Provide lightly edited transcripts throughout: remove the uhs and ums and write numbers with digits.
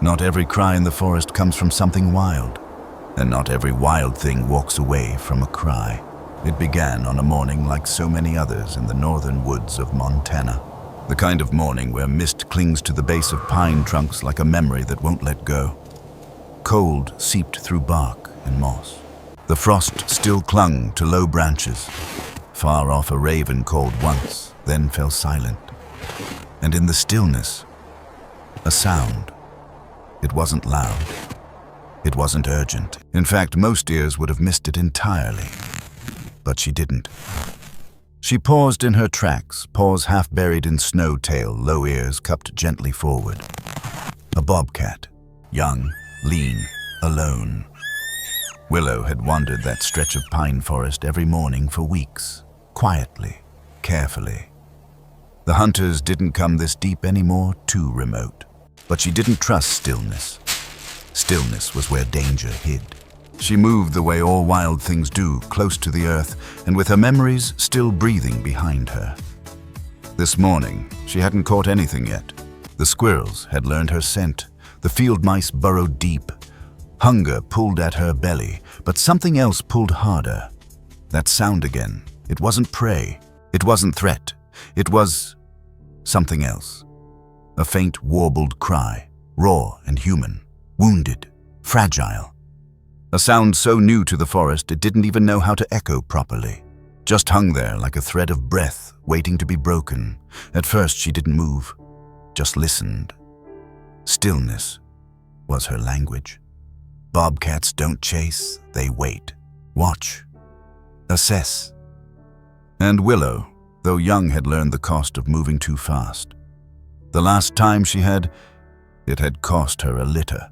Not every cry in the forest comes from something wild, and not every wild thing walks away from a cry. It began on a morning like so many others in the northern woods of Montana. The kind of morning where mist clings to the base of pine trunks like a memory that won't let go. Cold seeped through bark and moss. The frost still clung to low branches. Far off a raven called once, then fell silent. And in the stillness, a sound. It wasn't loud. It wasn't urgent. In fact, most ears would have missed it entirely. But she didn't. She paused in her tracks, paws half buried in snow tail, low ears cupped gently forward. A bobcat, young, lean, alone. Willow had wandered that stretch of pine forest every morning for weeks, quietly, carefully. The hunters didn't come this deep anymore, too remote. But she didn't trust stillness. Stillness was where danger hid. She moved the way all wild things do, close to the earth, and with her memories still breathing behind her. This morning, she hadn't caught anything yet. The squirrels had learned her scent. The field mice burrowed deep. Hunger pulled at her belly, but something else pulled harder. That sound again. It wasn't prey. It wasn't threat. It was something else. A faint, warbled cry, raw and human, wounded, fragile. A sound so new to the forest it didn't even know how to echo properly. Just hung there like a thread of breath, waiting to be broken. At first she didn't move, just listened. Stillness was her language. Bobcats don't chase, they wait, watch, assess. And Willow, though young, had learned the cost of moving too fast. The last time she had, it had cost her a litter.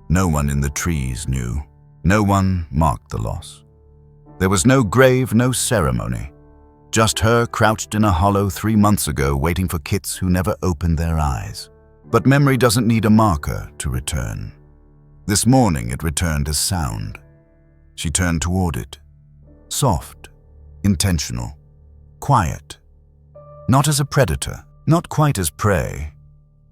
No one in the trees knew. No one marked the loss. There was no grave, no ceremony. Just her crouched in a hollow 3 months ago waiting for kits who never opened their eyes. But memory doesn't need a marker to return. This morning it returned as sound. She turned toward it. Soft, intentional, quiet. Not as a predator, not quite as prey,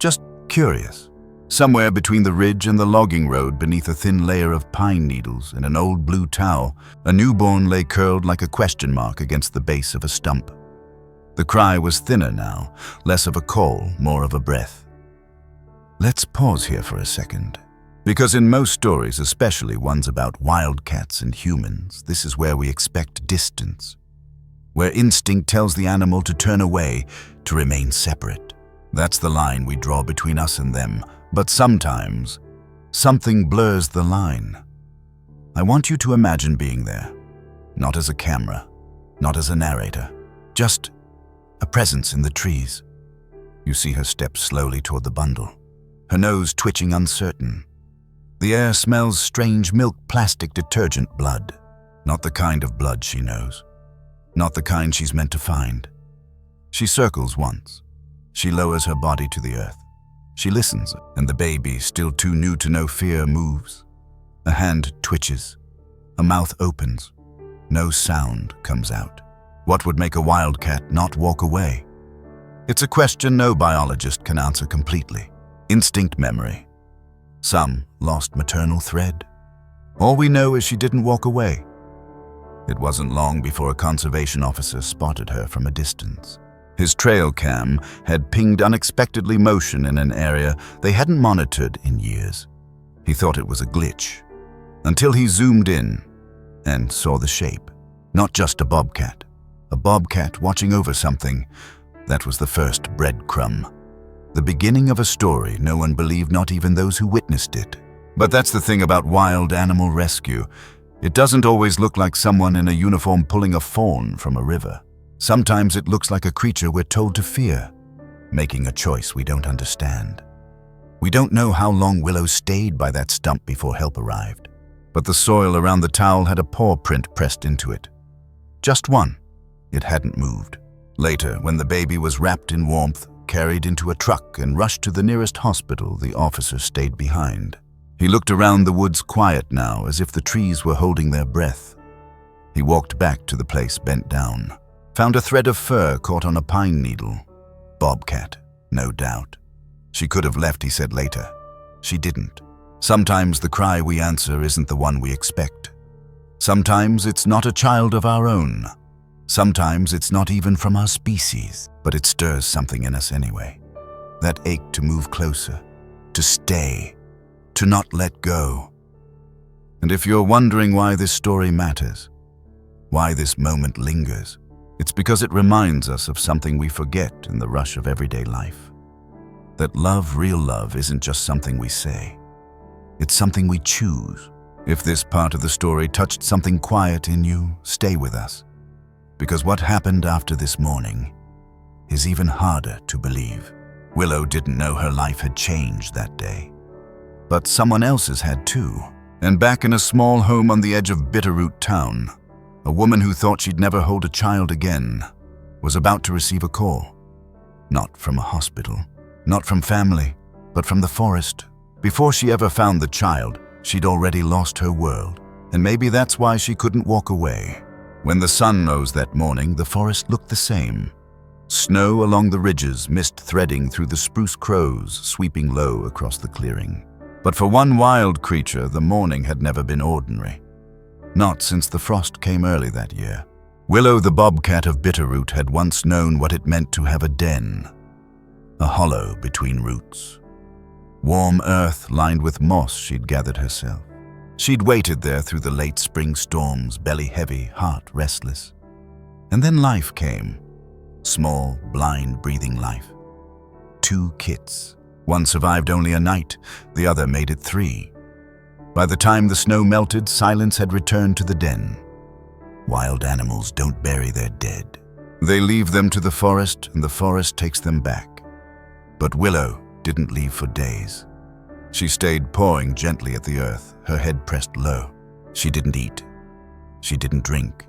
just curious. Somewhere between the ridge and the logging road, beneath a thin layer of pine needles and an old blue towel, a newborn lay curled like a question mark against the base of a stump. The cry was thinner now, less of a call, more of a breath. Let's pause here for a second. Because in most stories, especially ones about wildcats and humans, this is where we expect distance. Where instinct tells the animal to turn away, to remain separate. That's the line we draw between us and them. But sometimes, something blurs the line. I want you to imagine being there. Not as a camera, not as a narrator. Just a presence in the trees. You see her step slowly toward the bundle. Her nose twitching uncertain. The air smells strange milk plastic detergent blood. Not the kind of blood she knows. Not the kind she's meant to find. She circles once. She lowers her body to the earth. She listens, and the baby, still too new to know fear, moves. A hand twitches. A mouth opens. No sound comes out. What would make a wildcat not walk away? It's a question no biologist can answer completely. Instinct memory. Some lost maternal thread. All we know is she didn't walk away. It wasn't long before a conservation officer spotted her from a distance. His trail cam had pinged unexpectedly motion in an area they hadn't monitored in years. He thought it was a glitch, until he zoomed in and saw the shape. Not just a bobcat watching over something. That was the first breadcrumb. The beginning of a story no one believed, not even those who witnessed it. But that's the thing about wild animal rescue. It doesn't always look like someone in a uniform pulling a fawn from a river. Sometimes it looks like a creature we're told to fear, making a choice we don't understand. We don't know how long Willow stayed by that stump before help arrived, but the soil around the towel had a paw print pressed into it. Just one. It hadn't moved. Later, when the baby was wrapped in warmth, carried into a truck and rushed to the nearest hospital, the officer stayed behind. He looked around the woods, quiet now, as if the trees were holding their breath. He walked back to the place, bent down. Found a thread of fur caught on a pine needle. Bobcat, no doubt. She could have left, he said later. She didn't. Sometimes the cry we answer isn't the one we expect. Sometimes it's not a child of our own. Sometimes it's not even from our species, but it stirs something in us anyway. That ache to move closer, to stay, to not let go. And if you're wondering why this story matters, why this moment lingers, it's because it reminds us of something we forget in the rush of everyday life. That love, real love, isn't just something we say. It's something we choose. If this part of the story touched something quiet in you, stay with us. Because what happened after this morning is even harder to believe. Willow didn't know her life had changed that day. But someone else's had too. And back in a small home on the edge of Bitterroot Town, a woman who thought she'd never hold a child again was about to receive a call. Not from a hospital, not from family, but from the forest. Before she ever found the child, she'd already lost her world. And maybe that's why she couldn't walk away. When the sun rose that morning, the forest looked the same. Snow along the ridges, mist threading through the spruce crows, sweeping low across the clearing. But for one wild creature, the morning had never been ordinary. Not since the frost came early that year. Willow the bobcat of Bitterroot had once known what it meant to have a den. A hollow between roots. Warm earth lined with moss she'd gathered herself. She'd waited there through the late spring storms, belly heavy, heart restless. And then life came. Small, blind, breathing life. 2 kits. One survived only a night, the other made it 3. By the time the snow melted, silence had returned to the den. Wild animals don't bury their dead. They leave them to the forest, and the forest takes them back. But Willow didn't leave for days. She stayed pawing gently at the earth, her head pressed low. She didn't eat. She didn't drink.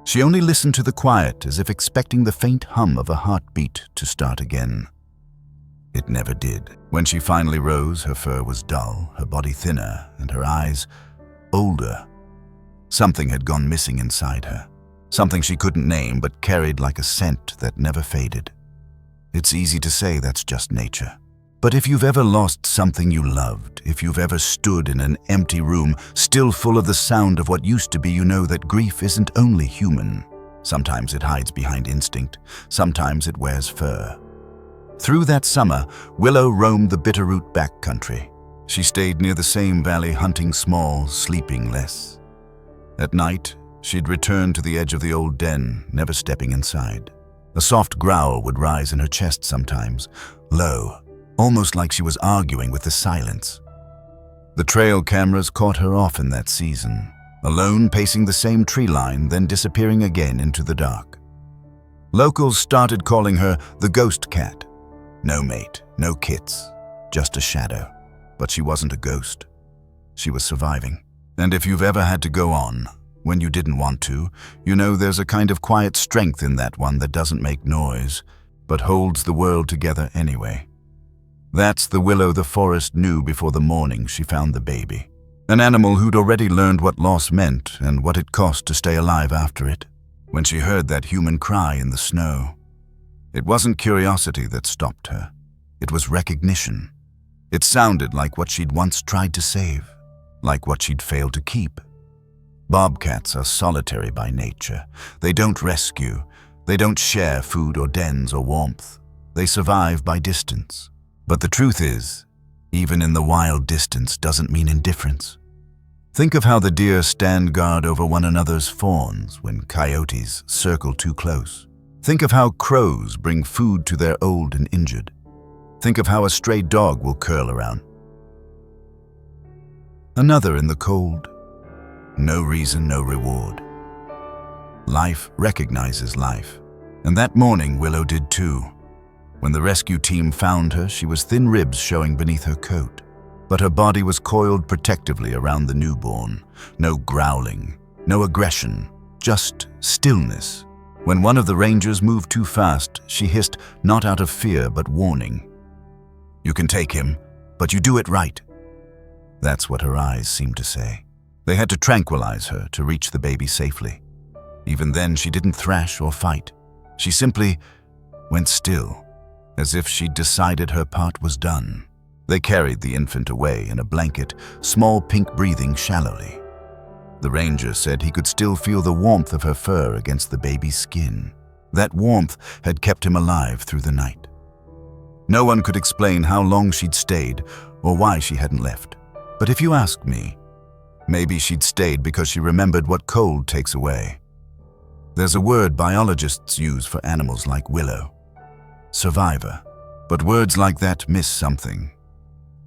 She only listened to the quiet, as if expecting the faint hum of a heartbeat to start again. It never did. When she finally rose, her fur was dull, her body thinner, and her eyes older. Something had gone missing inside her. Something she couldn't name, but carried like a scent that never faded. It's easy to say that's just nature. But if you've ever lost something you loved, if you've ever stood in an empty room, still full of the sound of what used to be, you know that grief isn't only human. Sometimes it hides behind instinct, sometimes it wears fur. Through that summer, Willow roamed the Bitterroot backcountry. She stayed near the same valley, hunting small, sleeping less. At night, she'd return to the edge of the old den, never stepping inside. A soft growl would rise in her chest sometimes, low, almost like she was arguing with the silence. The trail cameras caught her often that season, alone pacing the same tree line, then disappearing again into the dark. Locals started calling her the ghost cat. No mate, no kits, just a shadow. But she wasn't a ghost. She was surviving. And if you've ever had to go on, when you didn't want to, you know there's a kind of quiet strength in that one that doesn't make noise, but holds the world together anyway. That's the Willow the forest knew before the morning she found the baby. An animal who'd already learned what loss meant and what it cost to stay alive after it. When she heard that human cry in the snow, it wasn't curiosity that stopped her. It was recognition. It sounded like what she'd once tried to save, like what she'd failed to keep. Bobcats are solitary by nature. They don't rescue. They don't share food or dens or warmth. They survive by distance. But the truth is, even in the wild, distance doesn't mean indifference. Think of how the deer stand guard over one another's fawns when coyotes circle too close. Think of how crows bring food to their old and injured. Think of how a stray dog will curl around another in the cold. No reason, no reward. Life recognizes life. And that morning, Willow did too. When the rescue team found her, she was thin ribs showing beneath her coat. But her body was coiled protectively around the newborn. No growling, no aggression, just stillness. When one of the rangers moved too fast, she hissed, not out of fear but warning. "You can take him, but you do it right." That's what her eyes seemed to say. They had to tranquilize her to reach the baby safely. Even then, she didn't thrash or fight. She simply went still, as if she'd decided her part was done. They carried the infant away in a blanket, small pink breathing shallowly. The ranger said he could still feel the warmth of her fur against the baby's skin. That warmth had kept him alive through the night. No one could explain how long she'd stayed or why she hadn't left. But if you ask me, maybe she'd stayed because she remembered what cold takes away. There's a word biologists use for animals like Willow: survivor. But words like that miss something.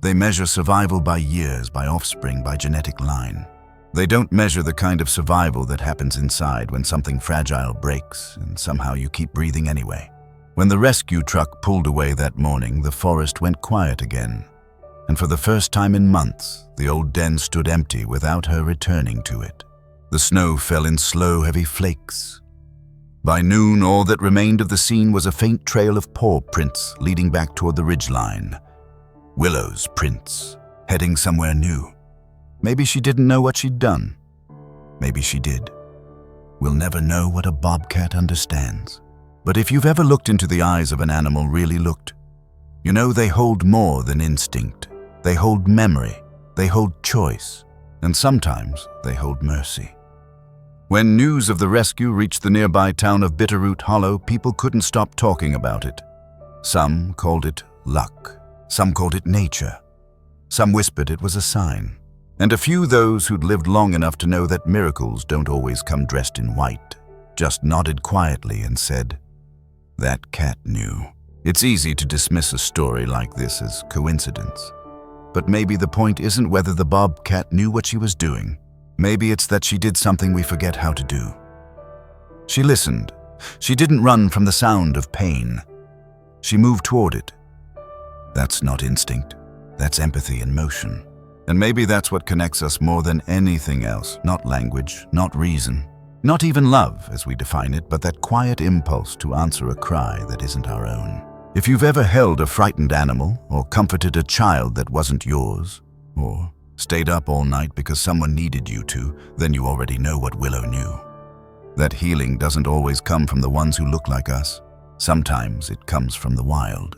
They measure survival by years, by offspring, by genetic line. They don't measure the kind of survival that happens inside when something fragile breaks and somehow you keep breathing anyway. When the rescue truck pulled away that morning, the forest went quiet again. And for the first time in months, the old den stood empty without her returning to it. The snow fell in slow, heavy flakes. By noon, all that remained of the scene was a faint trail of paw prints leading back toward the ridgeline. Willow's prints, heading somewhere new. Maybe she didn't know what she'd done. Maybe she did. We'll never know what a bobcat understands. But if you've ever looked into the eyes of an animal, really looked, you know they hold more than instinct. They hold memory, they hold choice, and sometimes they hold mercy. When news of the rescue reached the nearby town of Bitterroot Hollow, people couldn't stop talking about it. Some called it luck. Some called it nature. Some whispered it was a sign. And a few those who'd lived long enough to know that miracles don't always come dressed in white just nodded quietly and said, "That cat knew." It's easy to dismiss a story like this as coincidence. But maybe the point isn't whether the bobcat knew what she was doing. Maybe it's that she did something we forget how to do. She listened. She didn't run from the sound of pain. She moved toward it. That's not instinct. That's empathy in motion. And maybe that's what connects us more than anything else. Not language, not reason, not even love as we define it, but that quiet impulse to answer a cry that isn't our own. If you've ever held a frightened animal, or comforted a child that wasn't yours, or stayed up all night because someone needed you to, then you already know what Willow knew. That healing doesn't always come from the ones who look like us. Sometimes it comes from the wild.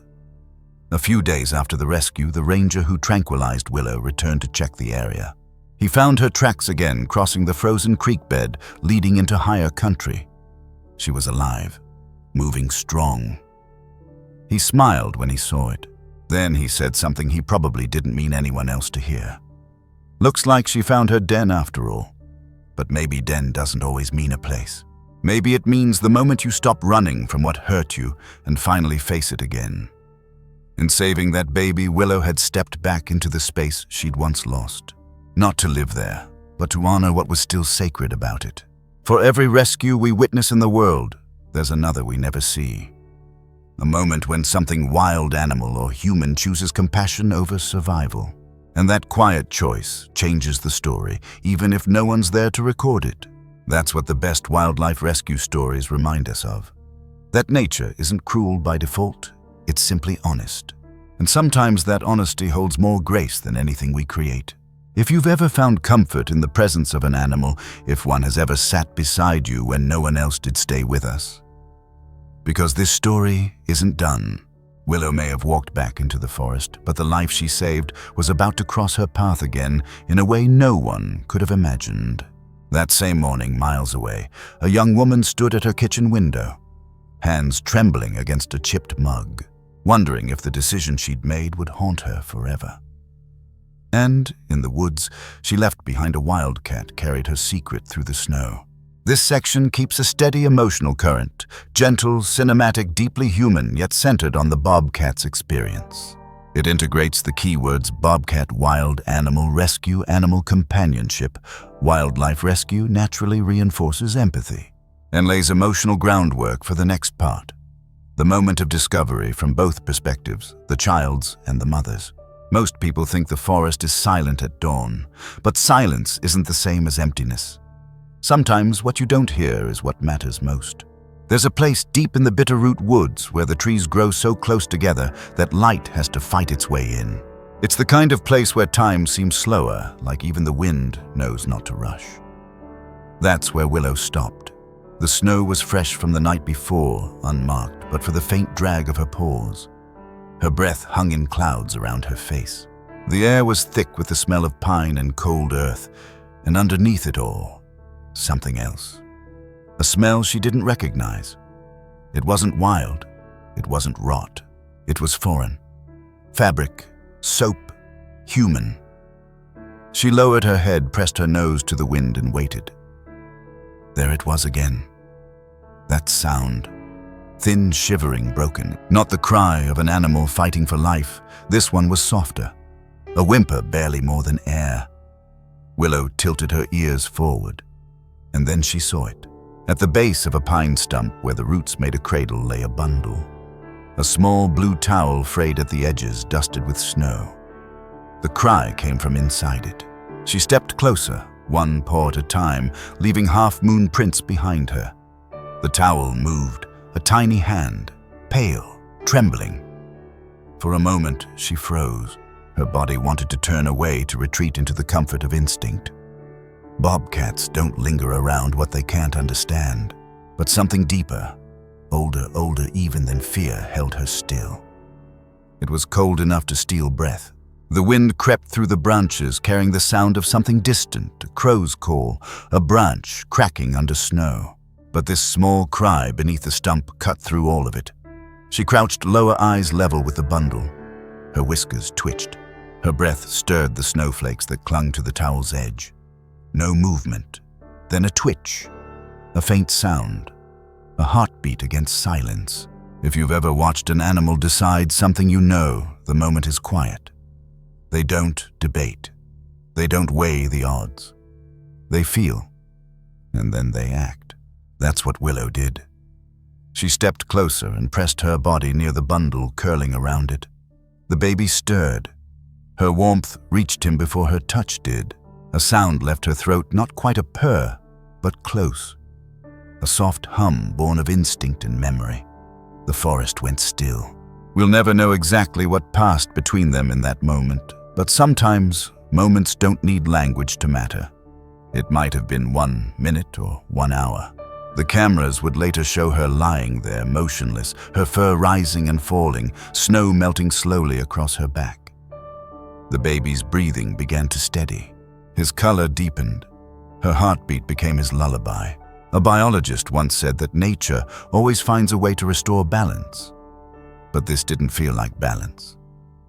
A few days after the rescue, the ranger who tranquilized Willow returned to check the area. He found her tracks again, crossing the frozen creek bed, leading into higher country. She was alive, moving strong. He smiled when he saw it. Then he said something he probably didn't mean anyone else to hear. "Looks like she found her den after all." But maybe den doesn't always mean a place. Maybe it means the moment you stop running from what hurt you and finally face it again. In saving that baby, Willow had stepped back into the space she'd once lost. Not to live there, but to honor what was still sacred about it. For every rescue we witness in the world, there's another we never see. A moment when something wild, animal, or human chooses compassion over survival. And that quiet choice changes the story, even if no one's there to record it. That's what the best wildlife rescue stories remind us of. That nature isn't cruel by default, it's simply honest. And sometimes that honesty holds more grace than anything we create. If you've ever found comfort in the presence of an animal, if one has ever sat beside you when no one else did stay with us. Because this story isn't done. Willow may have walked back into the forest, but the life she saved was about to cross her path again in a way no one could have imagined. That same morning, miles away, a young woman stood at her kitchen window, hands trembling against a chipped mug, wondering if the decision she'd made would haunt her forever. And, in the woods, she left behind a wildcat carried her secret through the snow. This section keeps a steady emotional current, gentle, cinematic, deeply human, yet centered on the bobcat's experience. It integrates the keywords bobcat, wild animal rescue, animal companionship. Wildlife rescue naturally reinforces empathy and lays emotional groundwork for the next part. The moment of discovery from both perspectives, the child's and the mother's. Most people think the forest is silent at dawn, but silence isn't the same as emptiness. Sometimes what you don't hear is what matters most. There's a place deep in the Bitterroot woods where the trees grow so close together that light has to fight its way in. It's the kind of place where time seems slower, like even the wind knows not to rush. That's where Willow stopped. The snow was fresh from the night before, unmarked, but for the faint drag of her paws. Her breath hung in clouds around her face. The air was thick with the smell of pine and cold earth, and underneath it all, something else. A smell she didn't recognize. It wasn't wild. It wasn't rot. It was foreign. Fabric, soap, human. She lowered her head, pressed her nose to the wind, and waited. There it was again. That sound. Thin, shivering, broken. Not the cry of an animal fighting for life. This one was softer. A whimper barely more than air. Willow tilted her ears forward, and then she saw it. At the base of a pine stump where the roots made a cradle lay a bundle. A small blue towel frayed at the edges, dusted with snow. The cry came from inside it. She stepped closer, one paw at a time, leaving half-moon prints behind her. The towel moved, a tiny hand, pale, trembling. For a moment, she froze. Her body wanted to turn away, to retreat into the comfort of instinct. Bobcats don't linger around what they can't understand. But something deeper, older even than fear, held her still. It was cold enough to steal breath. The wind crept through the branches, carrying the sound of something distant, a crow's call, a branch cracking under snow. But this small cry beneath the stump cut through all of it. She crouched lower, eyes level with the bundle. Her whiskers twitched. Her breath stirred the snowflakes that clung to the towel's edge. No movement, then a twitch, a faint sound, a heartbeat against silence. If you've ever watched an animal decide something, you know the moment is quiet. They don't debate. They don't weigh the odds. They feel, and then they act. That's what Willow did. She stepped closer and pressed her body near the bundle, curling around it. The baby stirred. Her warmth reached him before her touch did. A sound left her throat, not quite a purr, but close. A soft hum born of instinct and memory. The forest went still. We'll never know exactly what passed between them in that moment, but sometimes moments don't need language to matter. It might have been 1 minute or 1 hour. The cameras would later show her lying there, motionless, her fur rising and falling, snow melting slowly across her back. The baby's breathing began to steady. His color deepened. Her heartbeat became his lullaby. A biologist once said that nature always finds a way to restore balance. But this didn't feel like balance.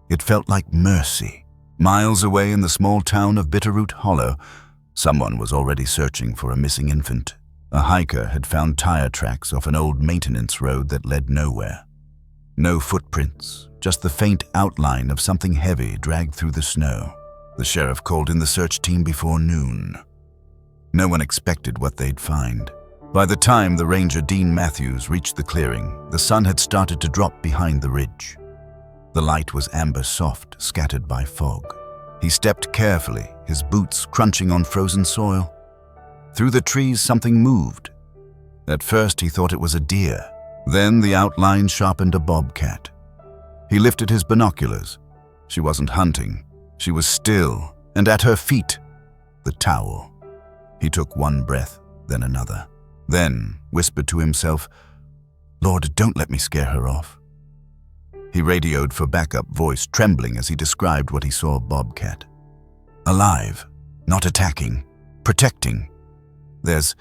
It felt like mercy. Miles away in the small town of Bitterroot Hollow, someone was already searching for a missing infant. A hiker had found tire tracks off an old maintenance road that led nowhere. No footprints, just the faint outline of something heavy dragged through the snow. The sheriff called in the search team before noon. No one expected what they'd find. By the time the ranger Dean Matthews reached the clearing, the sun had started to drop behind the ridge. The light was amber soft, scattered by fog. He stepped carefully, his boots crunching on frozen soil. Through the trees, something moved. At first, he thought it was a deer. Then the outline sharpened a bobcat. He lifted his binoculars. She wasn't hunting. She was still, and at her feet, the towel. He took one breath, then another. Then whispered to himself, "Lord, don't let me scare her off." He radioed for backup, voice trembling as he described what he saw: Bobcat. Alive, not attacking, protecting. There's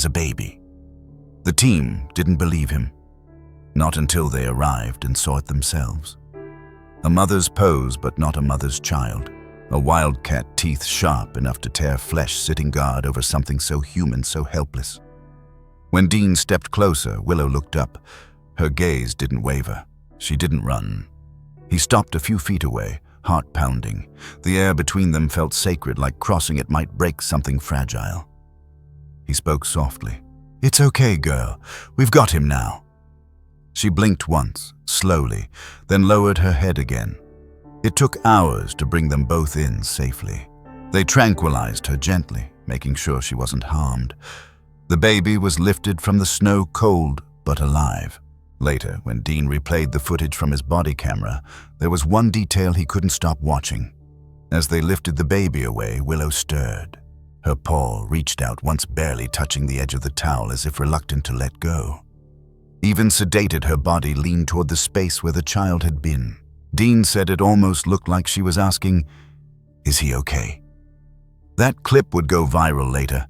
a baby. The team didn't believe him. Not until they arrived and saw it themselves. A mother's pose, but not a mother's child. A wildcat, teeth sharp enough to tear flesh, sitting guard over something so human, so helpless. When Dean stepped closer, Willow looked up. Her gaze didn't waver. She didn't run. He stopped a few feet away, heart pounding. The air between them felt sacred, like crossing it might break something fragile. He spoke softly. "It's okay, girl. We've got him now." She blinked once, slowly, then lowered her head again. It took hours to bring them both in safely. They tranquilized her gently, making sure she wasn't harmed. The baby was lifted from the snow, cold but alive. Later, when Dean replayed the footage from his body camera, there was one detail he couldn't stop watching. As they lifted the baby away, Willow stirred. Her paw reached out, once barely touching the edge of the towel, as if reluctant to let go. Even sedated, her body leaned toward the space where the child had been. Dean said it almost looked like she was asking, "Is he okay?" That clip would go viral later.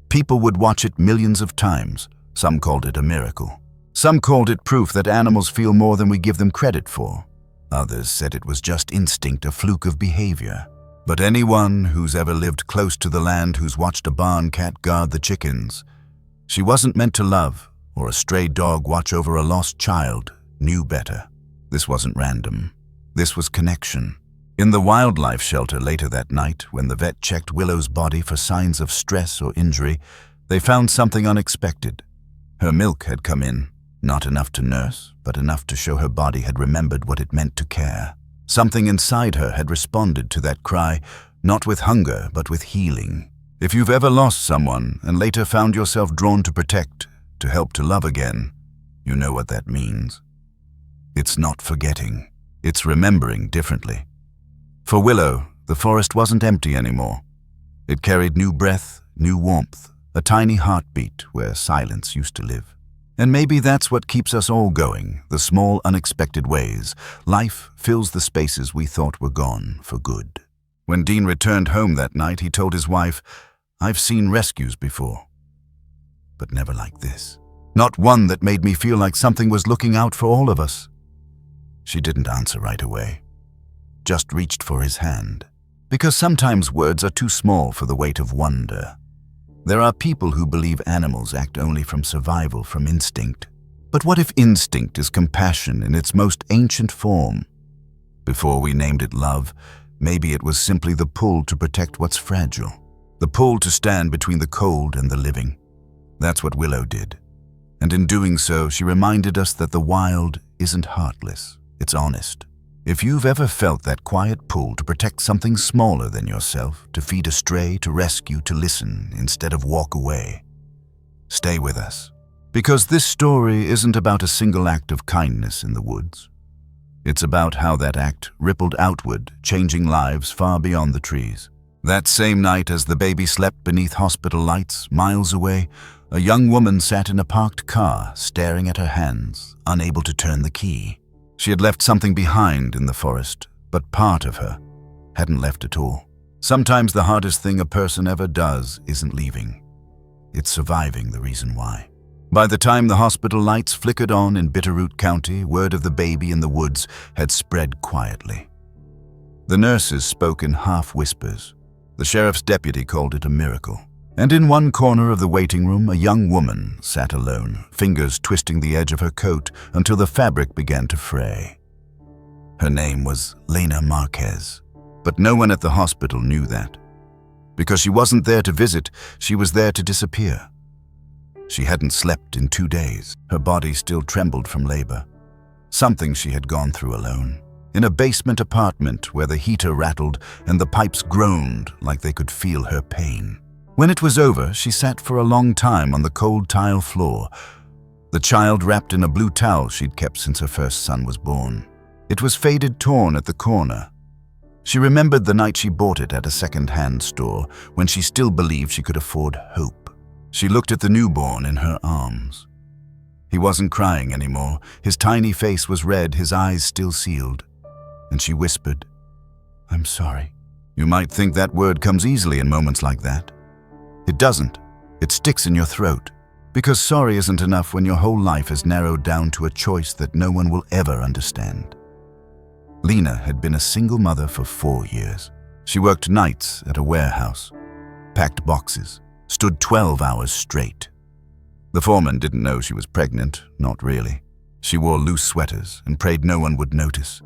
People would watch it millions of times. Some called it a miracle. Some called it proof that animals feel more than we give them credit for. Others said it was just instinct, a fluke of behavior. But anyone who's ever lived close to the land, who's watched a barn cat guard the chickens, she wasn't meant to love, or a stray dog watch over a lost child, knew better. This wasn't random. This was connection. In the wildlife shelter later that night, when the vet checked Willow's body for signs of stress or injury, they found something unexpected. Her milk had come in, not enough to nurse, but enough to show her body had remembered what it meant to care. Something inside her had responded to that cry, not with hunger, but with healing. If you've ever lost someone and later found yourself drawn to protect, to help to love again, you know what that means. It's not forgetting. It's remembering differently. For Willow, the forest wasn't empty anymore. It carried new breath, new warmth, a tiny heartbeat where silence used to live. And maybe that's what keeps us all going, the small, unexpected ways. Life fills the spaces we thought were gone for good. When Dean returned home that night, he told his wife, "I've seen rescues before, but never like this. Not one that made me feel like something was looking out for all of us." She didn't answer right away, just reached for his hand. Because sometimes words are too small for the weight of wonder. There are people who believe animals act only from survival, from instinct. But what if instinct is compassion in its most ancient form? Before we named it love, maybe it was simply the pull to protect what's fragile, the pull to stand between the cold and the living. That's what Willow did. And in doing so, she reminded us that the wild isn't heartless, it's honest. If you've ever felt that quiet pull to protect something smaller than yourself, to feed a stray, to rescue, to listen instead of walk away, stay with us. Because this story isn't about a single act of kindness in the woods. It's about how that act rippled outward, changing lives far beyond the trees. That same night, as the baby slept beneath hospital lights, miles away, a young woman sat in a parked car, staring at her hands, unable to turn the key. She had left something behind in the forest, but part of her hadn't left at all. Sometimes the hardest thing a person ever does isn't leaving. It's surviving the reason why. By the time the hospital lights flickered on in Bitterroot County, word of the baby in the woods had spread quietly. The nurses spoke in half whispers. The sheriff's deputy called it a miracle. And in one corner of the waiting room, a young woman sat alone, fingers twisting the edge of her coat until the fabric began to fray. Her name was Lena Marquez, but no one at the hospital knew that. Because she wasn't there to visit, she was there to disappear. She hadn't slept in 2 days. Her body still trembled from labor. Something she had gone through alone. In a basement apartment where the heater rattled and the pipes groaned like they could feel her pain. When it was over, she sat for a long time on the cold tile floor, the child wrapped in a blue towel she'd kept since her first son was born. It was faded, torn at the corner. She remembered the night she bought it at a second-hand store, when she still believed she could afford hope. She looked at the newborn in her arms. He wasn't crying anymore. His tiny face was red, his eyes still sealed. And she whispered, "I'm sorry." You might think that word comes easily in moments like that. It doesn't. It sticks in your throat. Because sorry isn't enough when your whole life is narrowed down to a choice that no one will ever understand. Lena had been a single mother for 4 years. She worked nights at a warehouse, packed boxes, stood 12 hours straight. The foreman didn't know she was pregnant, not really. She wore loose sweaters and prayed no one would notice.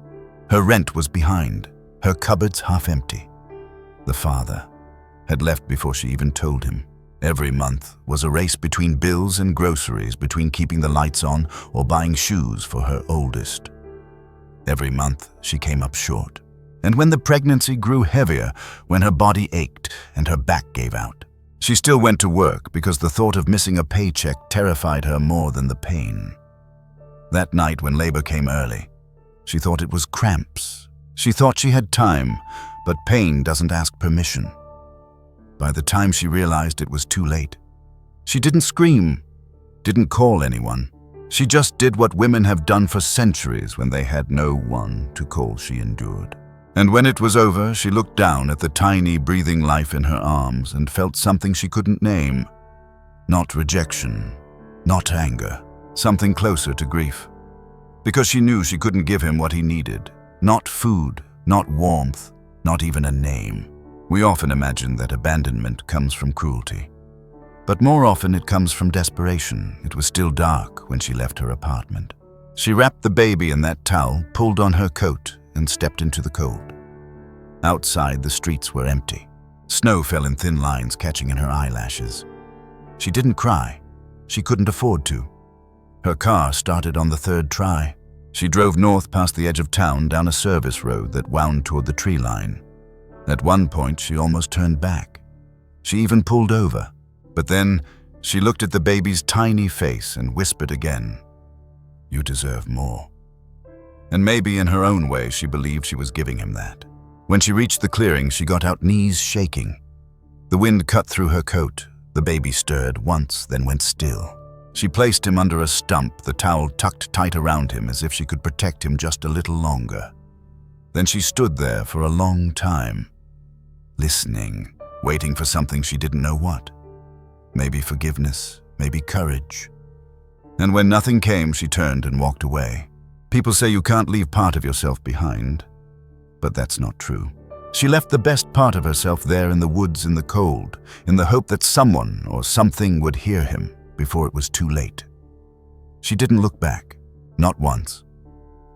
Her rent was behind, her cupboards half empty. The father had left before she even told him. Every month was a race between bills and groceries, between keeping the lights on or buying shoes for her oldest. Every month she came up short. And when the pregnancy grew heavier, when her body ached and her back gave out, she still went to work because the thought of missing a paycheck terrified her more than the pain. That night when labor came early, she thought it was cramps. She thought she had time, but pain doesn't ask permission. By the time she realized it was too late, she didn't scream, didn't call anyone. She just did what women have done for centuries when they had no one to call. She endured. And when it was over, she looked down at the tiny breathing life in her arms and felt something she couldn't name. Not rejection, not anger, something closer to grief. Because she knew she couldn't give him what he needed. Not food, not warmth, not even a name. We often imagine that abandonment comes from cruelty. But more often it comes from desperation. It was still dark when she left her apartment. She wrapped the baby in that towel, pulled on her coat, and stepped into the cold. Outside, the streets were empty. Snow fell in thin lines, catching in her eyelashes. She didn't cry. She couldn't afford to. Her car started on the third try. She drove north past the edge of town down a service road that wound toward the tree line. At one point, she almost turned back. She even pulled over. But then, she looked at the baby's tiny face and whispered again, "You deserve more." And maybe in her own way, she believed she was giving him that. When she reached the clearing, she got out, knees shaking. The wind cut through her coat. The baby stirred once, then went still. She placed him under a stump, the towel tucked tight around him as if she could protect him just a little longer. Then she stood there for a long time, listening, waiting for something she didn't know what. Maybe forgiveness, maybe courage. And when nothing came, she turned and walked away. People say you can't leave part of yourself behind, but that's not true. She left the best part of herself there in the woods in the cold, in the hope that someone or something would hear him before it was too late. She didn't look back, not once,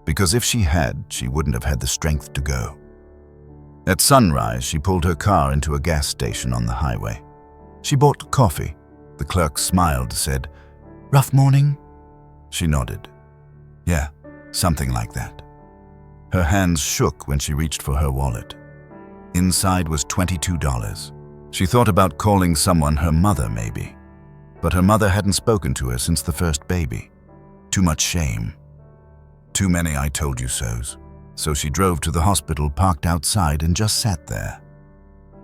because if she had, she wouldn't have had the strength to go. At sunrise, she pulled her car into a gas station on the highway. She bought coffee. The clerk smiled, said, "Rough morning?" She nodded. "Yeah, something like that." Her hands shook when she reached for her wallet. Inside was $22. She thought about calling someone, her mother maybe. But her mother hadn't spoken to her since the first baby. Too much shame. Too many "I told you so's." So she drove to the hospital, parked outside, and just sat there.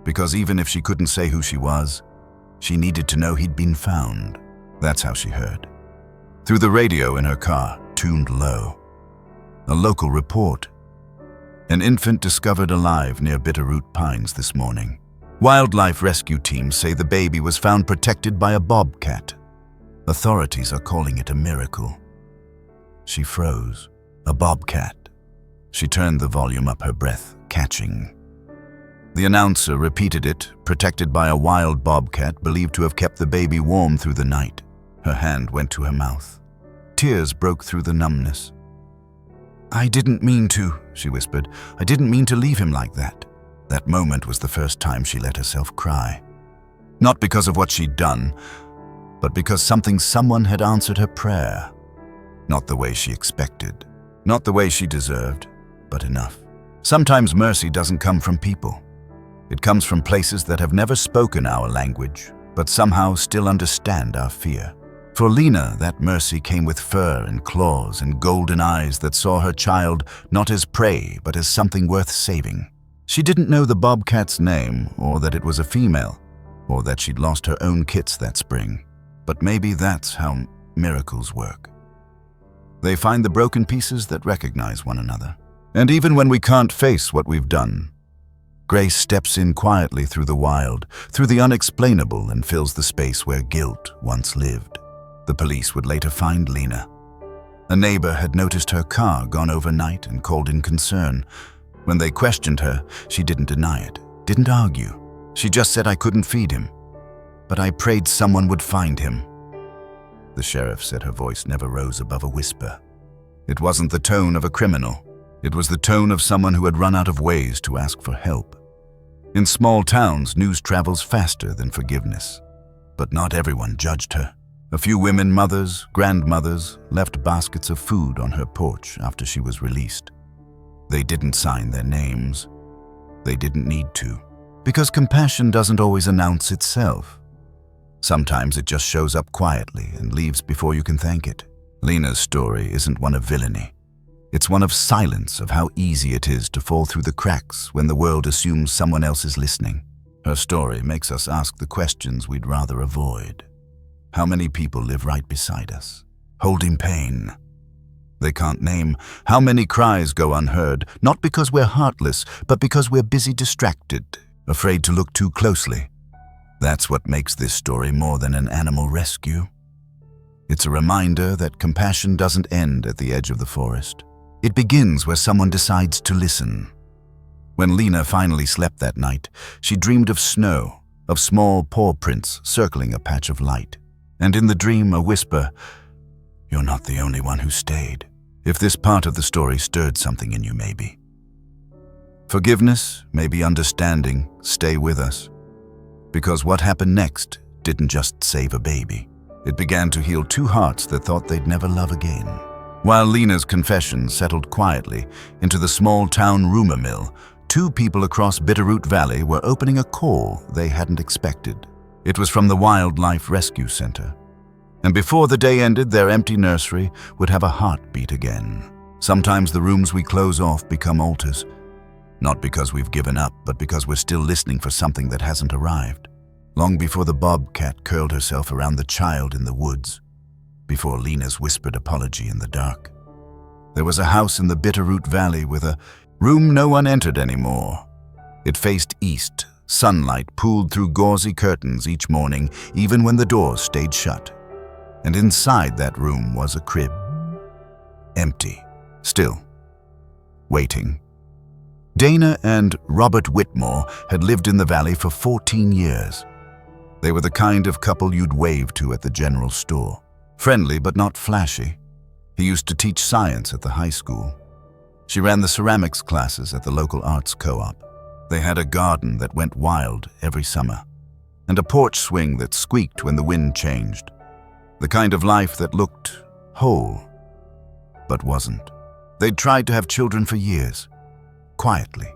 Because even if she couldn't say who she was, she needed to know he'd been found. That's how she heard. Through the radio in her car, tuned low. A local report. An infant discovered alive near Bitterroot Pines this morning. Wildlife rescue teams say the baby was found protected by a bobcat. Authorities are calling it a miracle. She froze. A bobcat. She turned the volume up, her breath catching. The announcer repeated it, protected by a wild bobcat believed to have kept the baby warm through the night. Her hand went to her mouth. Tears broke through the numbness. "I didn't mean to," she whispered. "I didn't mean to leave him like that." That moment was the first time she let herself cry. Not because of what she'd done, but because someone had answered her prayer. Not the way she expected, not the way she deserved, but enough. Sometimes mercy doesn't come from people. It comes from places that have never spoken our language, but somehow still understand our fear. For Lena, that mercy came with fur and claws and golden eyes that saw her child not as prey, but as something worth saving. She didn't know the bobcat's name, or that it was a female, or that she'd lost her own kits that spring. But maybe that's how miracles work. They find the broken pieces that recognize one another. And even when we can't face what we've done, grace steps in quietly through the wild, through the unexplainable, and fills the space where guilt once lived. The police would later find Lena. A neighbor had noticed her car gone overnight and called in concern. When they questioned her, she didn't deny it, didn't argue. She just said, "I couldn't feed him, but I prayed someone would find him." The sheriff said her voice never rose above a whisper. It wasn't the tone of a criminal. It was the tone of someone who had run out of ways to ask for help. In small towns, news travels faster than forgiveness. But not everyone judged her. A few women, mothers, grandmothers, left baskets of food on her porch after she was released. They didn't sign their names. They didn't need to. Because compassion doesn't always announce itself. Sometimes it just shows up quietly and leaves before you can thank it. Lena's story isn't one of villainy. It's one of silence, of how easy it is to fall through the cracks when the world assumes someone else is listening. Her story makes us ask the questions we'd rather avoid. How many people live right beside us, holding pain. They can't name how many cries go unheard, not because we're heartless, but because we're busy distracted, afraid to look too closely. That's what makes this story more than an animal rescue. It's a reminder that compassion doesn't end at the edge of the forest. It begins where someone decides to listen. When Lena finally slept that night, she dreamed of snow, of small paw prints circling a patch of light. And in the dream, a whisper, "You're not the only one who stayed." If this part of the story stirred something in you, maybe. Forgiveness, maybe understanding, stay with us. Because what happened next didn't just save a baby. It began to heal two hearts that thought they'd never love again. While Lena's confession settled quietly into the small town rumor mill, two people across Bitterroot Valley were opening a call they hadn't expected. It was from the Wildlife Rescue Center. And before the day ended, their empty nursery would have a heartbeat again. Sometimes the rooms we close off become altars. Not because we've given up, but because we're still listening for something that hasn't arrived. Long before the bobcat curled herself around the child in the woods, before Lena's whispered apology in the dark. There was a house in the Bitterroot Valley with a room no one entered anymore. It faced east. Sunlight pooled through gauzy curtains each morning, even when the doors stayed shut. And inside that room was a crib. Empty. Still. Waiting. Dana and Robert Whitmore had lived in the valley for 14 years. They were the kind of couple you'd wave to at the general store. Friendly but not flashy. He used to teach science at the high school. She ran the ceramics classes at the local arts co-op. They had a garden that went wild every summer, and a porch swing that squeaked when the wind changed. The kind of life that looked whole, but wasn't. They'd tried to have children for years. Quietly.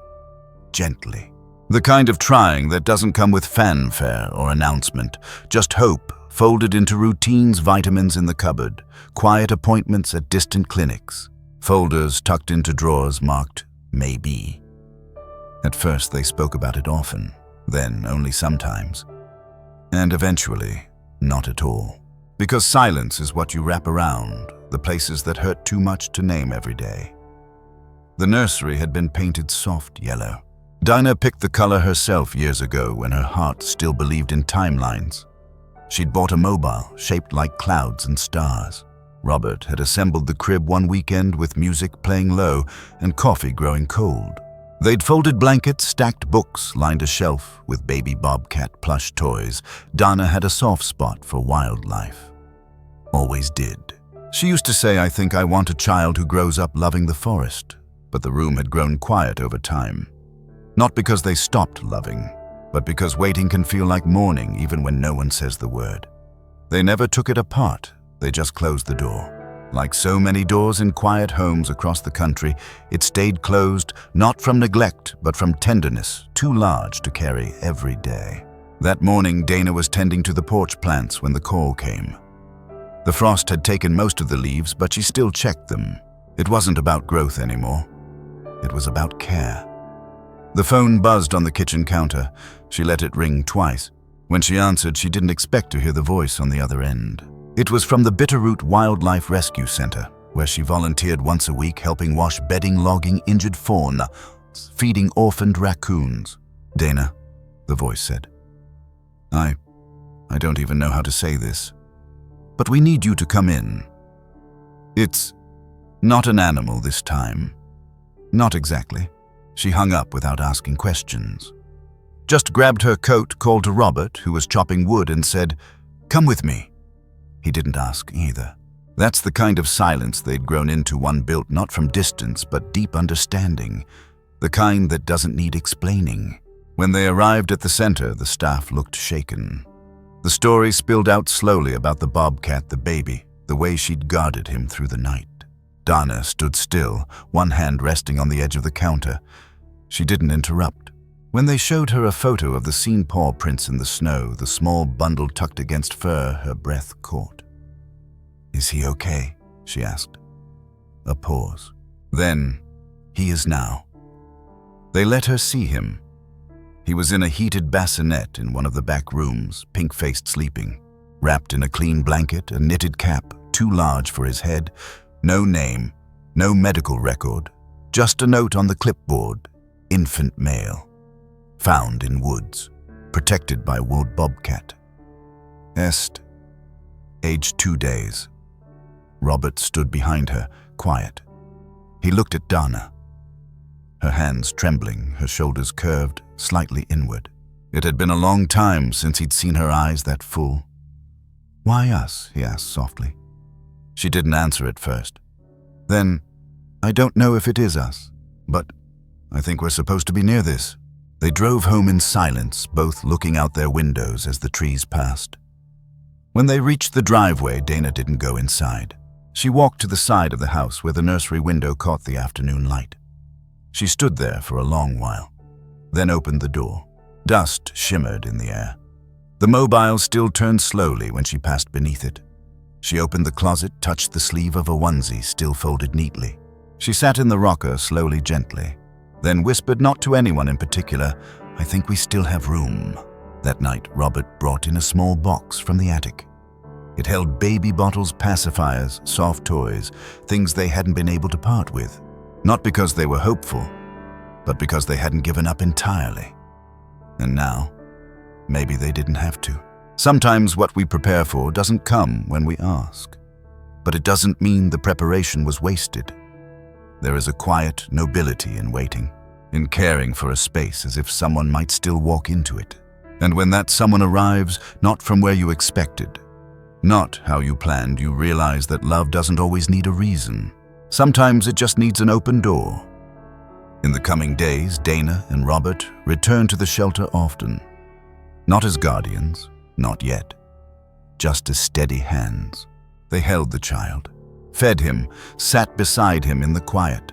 Gently. The kind of trying that doesn't come with fanfare or announcement, just hope folded into routines, vitamins in the cupboard, quiet appointments at distant clinics, folders tucked into drawers marked maybe. At first they spoke about it often, then only sometimes. And eventually, not at all. Because silence is what you wrap around, the places that hurt too much to name every day. The nursery had been painted soft yellow. Dinah picked the color herself years ago when her heart still believed in timelines. She'd bought a mobile shaped like clouds and stars. Robert had assembled the crib one weekend with music playing low and coffee growing cold. They'd folded blankets, stacked books, lined a shelf with baby Bobcat plush toys. Donna had a soft spot for wildlife. Always did. She used to say, "I think I want a child who grows up loving the forest." But the room had grown quiet over time. Not because they stopped loving, but because waiting can feel like mourning even when no one says the word. They never took it apart, they just closed the door. Like so many doors in quiet homes across the country, it stayed closed, not from neglect, but from tenderness, too large to carry every day. That morning, Dana was tending to the porch plants when the call came. The frost had taken most of the leaves, but she still checked them. It wasn't about growth anymore. It was about care. The phone buzzed on the kitchen counter. She let it ring twice. When she answered, she didn't expect to hear the voice on the other end. It was from the Bitterroot Wildlife Rescue Center, where she volunteered once a week helping wash bedding, logging injured fawn, feeding orphaned raccoons. "Dana," the voice said. I don't even know how to say this, but we need you to come in. It's not an animal this time. Not exactly. She hung up without asking questions. Just grabbed her coat, called to Robert, who was chopping wood, and said, "Come with me." He didn't ask either. That's the kind of silence they'd grown into, one built not from distance but deep understanding, the kind that doesn't need explaining. When they arrived at the center, the staff looked shaken. The story spilled out slowly about the bobcat, the baby, the way she'd guarded him through the night. Dana stood still, one hand resting on the edge of the counter. She didn't interrupt. When they showed her a photo of the seen paw prints in the snow, the small bundle tucked against fur, her breath caught. "Is he okay?" she asked. A pause. Then, "He is now." They let her see him. He was in a heated bassinet in one of the back rooms, pink-faced sleeping. Wrapped in a clean blanket, a knitted cap, too large for his head. No name, no medical record, just a note on the clipboard, infant male, found in woods, protected by wood bobcat. Est, age 2 days. Robert stood behind her, quiet. He looked at Dana, her hands trembling, her shoulders curved, slightly inward. It had been a long time since he'd seen her eyes that full. "Why us?" he asked softly. She didn't answer at first. Then, "I don't know if it is us, but I think we're supposed to be near this." They drove home in silence, both looking out their windows as the trees passed. When they reached the driveway, Dana didn't go inside. She walked to the side of the house where the nursery window caught the afternoon light. She stood there for a long while, then opened the door. Dust shimmered in the air. The mobile still turned slowly when she passed beneath it. She opened the closet, touched the sleeve of a onesie still folded neatly. She sat in the rocker slowly, gently, then whispered, not to anyone in particular, "I think we still have room." That night, Robert brought in a small box from the attic. It held baby bottles, pacifiers, soft toys, things they hadn't been able to part with. Not because they were hopeful, but because they hadn't given up entirely. And now, maybe they didn't have to. Sometimes what we prepare for doesn't come when we ask. But it doesn't mean the preparation was wasted. There is a quiet nobility in waiting, in caring for a space as if someone might still walk into it. And when that someone arrives, not from where you expected, not how you planned, you realize that love doesn't always need a reason. Sometimes it just needs an open door. In the coming days, Dana and Robert returned to the shelter often. Not as guardians, not yet. Just as steady hands. They held the child, fed him, sat beside him in the quiet.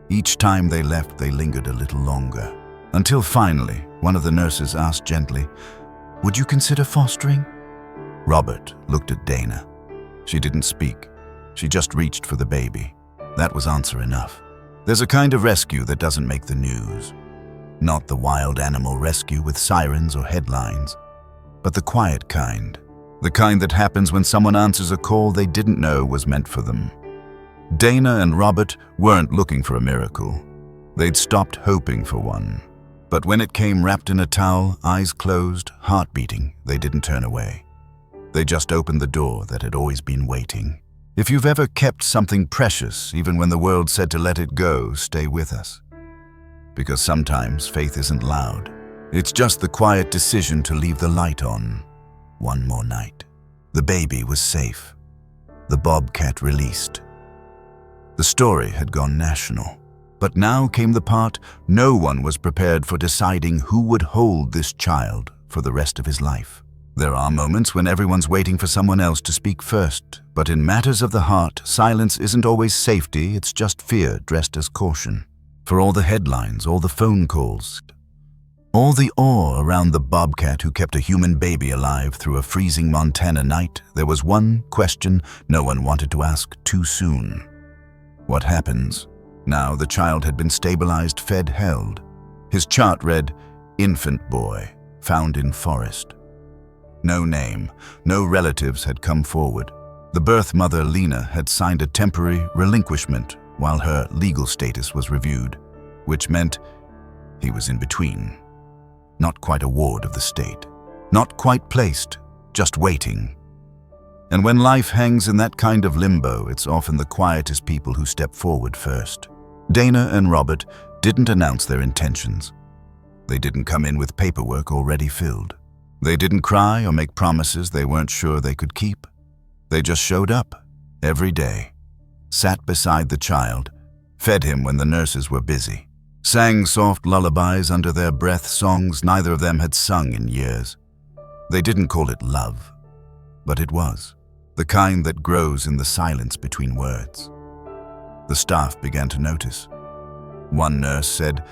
Each time they left, they lingered a little longer. Until finally, one of the nurses asked gently, "Would you consider fostering?" Robert looked at Dana. She didn't speak. She just reached for the baby. That was answer enough. There's a kind of rescue that doesn't make the news. Not the wild animal rescue with sirens or headlines, but the quiet kind. The kind that happens when someone answers a call they didn't know was meant for them. Dana and Robert weren't looking for a miracle. They'd stopped hoping for one. But when it came wrapped in a towel, eyes closed, heart beating, they didn't turn away. They just opened the door that had always been waiting. If you've ever kept something precious, even when the world said to let it go, stay with us. Because sometimes faith isn't loud. It's just the quiet decision to leave the light on. One more night. The baby was safe. The bobcat released. The story had gone national. But now came the part no one was prepared for, deciding who would hold this child for the rest of his life. There are moments when everyone's waiting for someone else to speak first, but in matters of the heart, silence isn't always safety, it's just fear dressed as caution. For all the headlines, all the phone calls, all the awe around the bobcat who kept a human baby alive through a freezing Montana night, there was one question no one wanted to ask too soon. What happens? Now the child had been stabilized, fed, held. His chart read, "Infant boy, found in forest." No name, no relatives had come forward. The birth mother, Lena, had signed a temporary relinquishment while her legal status was reviewed, which meant he was in between. Not quite a ward of the state. Not quite placed, just waiting. And when life hangs in that kind of limbo, it's often the quietest people who step forward first. Dana and Robert didn't announce their intentions. They didn't come in with paperwork already filled. They didn't cry or make promises they weren't sure they could keep. They just showed up, every day, sat beside the child, fed him when the nurses were busy, sang soft lullabies under their breath, songs neither of them had sung in years. They didn't call it love, but it was, the kind that grows in the silence between words. The staff began to notice. One nurse said,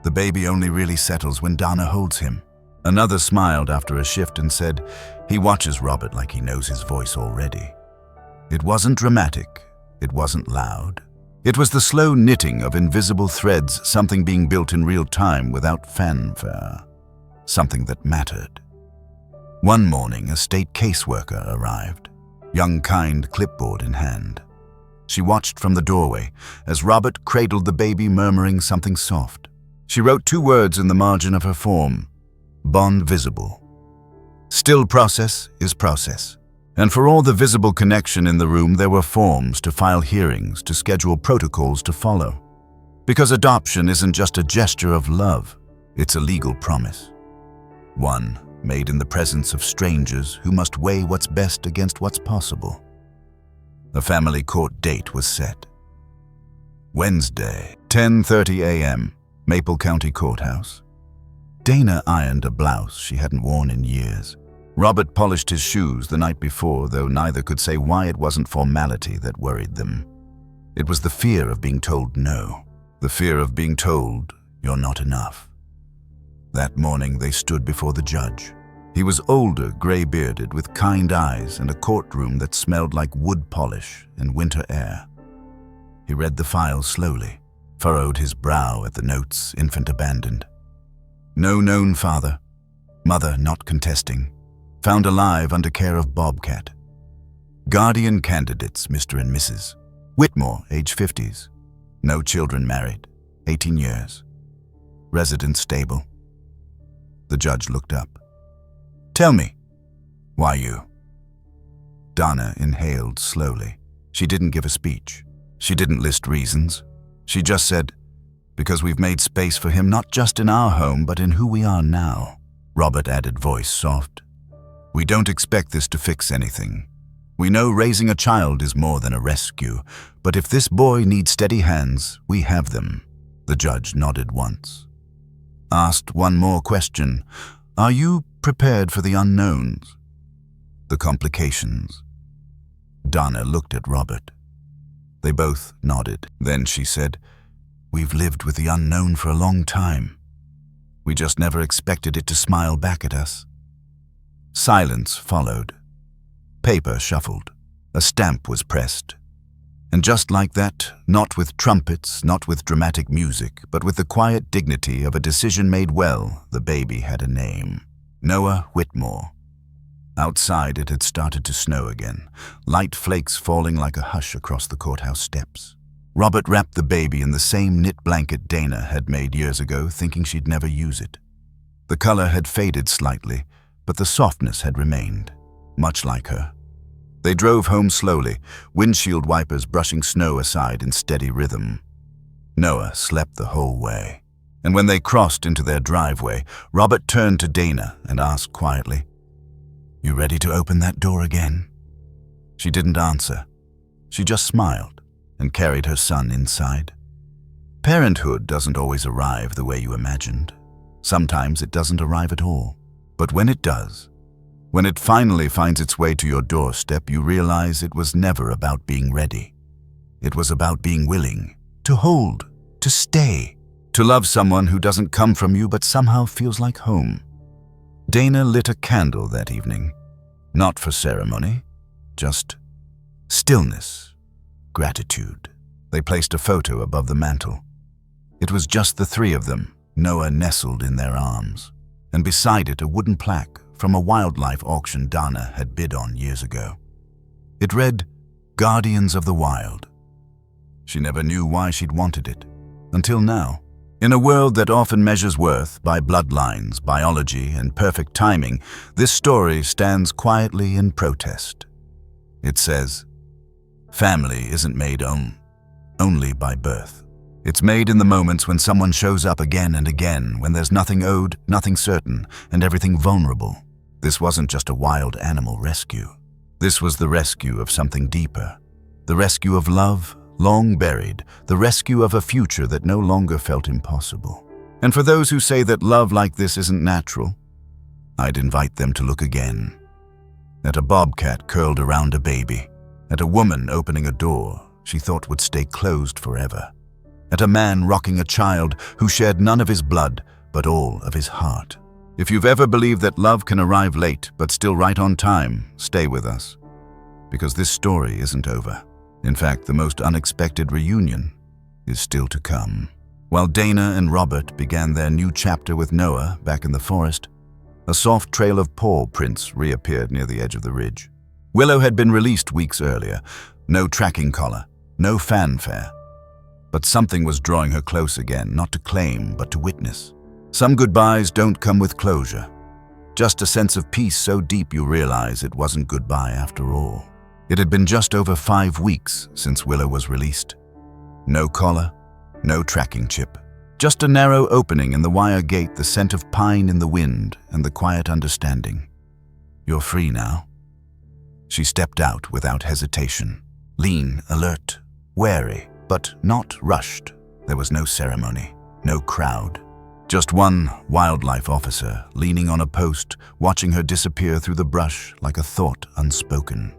"The baby only really settles when Dana holds him." Another smiled after a shift and said, "He watches Robert like he knows his voice already." It wasn't dramatic. It wasn't loud. It was the slow knitting of invisible threads, something being built in real time without fanfare. Something that mattered. One morning, a state caseworker arrived. young kind clipboard in hand. She watched from the doorway as Robert cradled the baby, murmuring something soft. She wrote 2 words in the margin of her form: bond visible. Still process is process. And for all the visible connection in the room, there were forms to file hearings, to schedule protocols to follow. Because adoption isn't just a gesture of love, it's a legal promise. One made in the presence of strangers who must weigh what's best against what's possible. The family court date was set. Wednesday, 10:30 a.m., Maple County Courthouse. Dana ironed a blouse she hadn't worn in years. Robert polished his shoes the night before, though neither could say why it wasn't formality that worried them. It was the fear of being told no, the fear of being told you're not enough. That morning they stood before the judge. He was older, gray-bearded, with kind eyes and a courtroom that smelled like wood polish and winter air. He read the file slowly, furrowed his brow at the notes: infant abandoned. No known father, mother not contesting, found alive under care of Bobcat. Guardian candidates, Mr. and Mrs. Whitmore, age 50s. No children married, 18 years. Residence stable. The judge looked up. Tell me, why you? Donna inhaled slowly. She didn't give a speech. She didn't list reasons. She just said, because we've made space for him, not just in our home, but in who we are now. Robert added, voice soft. We don't expect this to fix anything. We know raising a child is more than a rescue, but if this boy needs steady hands, we have them. The judge nodded once. Asked one more question. Are you prepared for the unknowns? The complications? Donna looked at Robert. They both nodded. Then she said, we've lived with the unknown for a long time. We just never expected it to smile back at us. Silence followed. Paper shuffled. A stamp was pressed. And just like that, not with trumpets, not with dramatic music, but with the quiet dignity of a decision made well, the baby had a name. Noah Whitmore. Outside it had started to snow again, light flakes falling like a hush across the courthouse steps. Robert wrapped the baby in the same knit blanket Dana had made years ago, thinking she'd never use it. The color had faded slightly, but the softness had remained, much like her. They drove home slowly, windshield wipers brushing snow aside in steady rhythm. Noah slept the whole way, and when they crossed into their driveway, Robert turned to Dana and asked quietly, You ready to open that door again? She didn't answer. She just smiled and carried her son inside. Parenthood doesn't always arrive the way you imagined. Sometimes it doesn't arrive at all. But when it does, when it finally finds its way to your doorstep, you realize it was never about being ready. It was about being willing, to hold, to stay, to love someone who doesn't come from you but somehow feels like home. Dana lit a candle that evening, not for ceremony, just stillness, gratitude. They placed a photo above the mantel. It was just the 3 of them, Noah nestled in their arms, and beside it a wooden plaque from a wildlife auction Donna had bid on years ago. It read, Guardians of the Wild. She never knew why she'd wanted it, until now. In a world that often measures worth by bloodlines, biology, and perfect timing, this story stands quietly in protest. It says, family isn't made only by birth. It's made in the moments when someone shows up again and again, when there's nothing owed, nothing certain, and everything vulnerable. This wasn't just a wild animal rescue. This was the rescue of something deeper. The rescue of love, long buried. The rescue of a future that no longer felt impossible. And for those who say that love like this isn't natural, I'd invite them to look again. At a bobcat curled around a baby. At a woman opening a door she thought would stay closed forever. At a man rocking a child who shared none of his blood, but all of his heart. If you've ever believed that love can arrive late, but still right on time, stay with us. Because this story isn't over. In fact, the most unexpected reunion is still to come. While Dana and Robert began their new chapter with Noah back in the forest, a soft trail of paw prints reappeared near the edge of the ridge. Willow had been released weeks earlier. No tracking collar, no fanfare. But something was drawing her close again, not to claim, but to witness. Some goodbyes don't come with closure. Just a sense of peace so deep you realize it wasn't goodbye after all. It had been just over 5 weeks since Willow was released. No collar, no tracking chip. Just a narrow opening in the wire gate, the scent of pine in the wind, and the quiet understanding. You're free now. She stepped out without hesitation. Lean, alert, wary, but not rushed. There was no ceremony, no crowd. Just one wildlife officer leaning on a post, watching her disappear through the brush like a thought unspoken.